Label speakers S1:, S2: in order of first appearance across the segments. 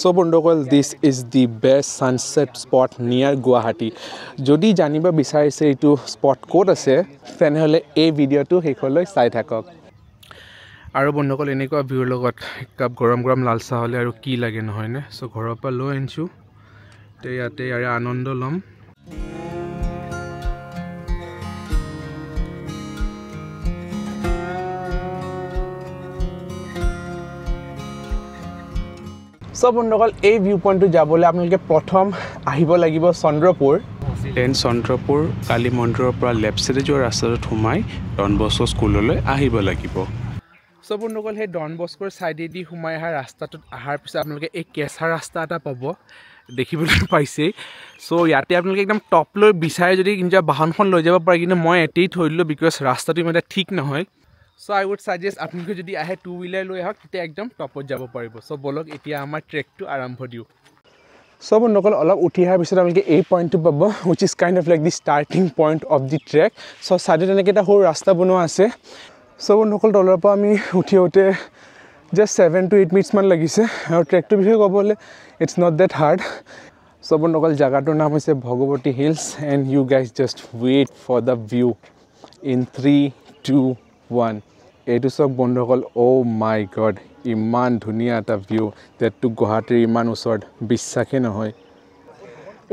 S1: So বন্ধুসকল, this is the best sunset spot near Guwahati. যদি জানিব বিচাৰিছে এইটো স্পট ক'ত আছে তেনেহলে এই ভিডিঅ'টো শেষলৈ চাই থাকক। আৰু বন্ধুসকল, এনেকুৱা ভিউৰ লগত এক কাপ গৰম গৰম লাল চাহ হ'লে আৰু কি লাগে নহয় নে? সো ঘৰৰ পৰা লৈ আনিছো, তে ইয়াতে ইয়াৰে আনন্দ ল'ম। সব বন্ধুসকল, এই ভিউ পইণ্টটো যাবলৈ আপোনালোকে প্ৰথম আহিব লাগিব চন্দ্ৰপুৰ। দেন চন্দ্ৰপুৰ কালী মন্দিৰৰ পৰা লেফ্ট চাইডে যোৱা ৰাস্তাটোত সোমাই ডন বস্কো স্কুললৈ আহিব লাগিব। সব বন্ধুসকল, সেই ডন বস্কোৰ ছাইডেদি সোমাই অহা ৰাস্তাটোত অহাৰ পিছত আপোনালোকে এই কেঁচা ৰাস্তা এটা পাব, দেখিবলৈ পাইছেই। চ' ইয়াতে আপোনালোকে একদম টপ লৈ বিচাৰে যদি নিজৰ বাহনখন লৈ যাব পাৰে, কিন্তু মই এতেই থৈ দিলোঁ বিকজ ৰাস্তাটো ইমান ঠিক নহয়। চ' আই উড ছাজেষ্ট আপোনালোকে যদি আহে 2 হুইলাৰ লৈ আহক, তেতিয়া একদম টপত যাব পাৰিব। চ' বলক এতিয়া আমাৰ ট্ৰেকটো আৰম্ভ দিওঁ। চ' বন্ধুসকল, অলপ উঠি অহাৰ পিছত আপোনালোকে এই পইণ্টটো পাব, which is kind of like the starting point of the trek. So' ছাইডে তেনেকৈ এটা সৰু ৰাস্তা বনোৱা আছে। চ' বন্ধুসকল, তলৰ পৰা আমি উঠি আহোঁতে জাষ্ট 7 to 8 মিনিটছমান লাগিছে। আৰু ট্ৰেকটোৰ বিষয়ে ক'ব হ'লে it's not that hard. So' বন্ধুসকল, জাগাটোৰ নাম হৈছে Bhagawati hills and you guys just wait for the view in 3, 2, 1। এইটো চব বন্ধুসকল, অ' মাই গড, ইমান ধুনীয়া এটা ভিউ, ডেটটো গুৱাহাটীৰ ইমান ওচৰত, বিশ্বাসেই নহয়।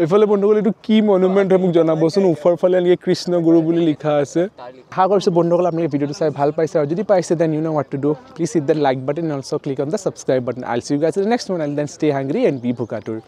S1: এইফালে বন্ধুসকল, এইটো কি মনুমেণ্ট হয় মোক জনাবচোন। ওপৰফালে এনেকৈ কৃষ্ণগুৰু বুলি লিখা আছে। আশা কৰিছোঁ বন্ধুসকল আপোনালোকে ভিডিঅ'টো চাই ভাল পাইছে, আৰু যদি পাইছে then you know' what to do. Please hit the like button and also' click on the subscribe button. I'll see you guys in the next one, and then stay hungry and be ভোকাতুৰ।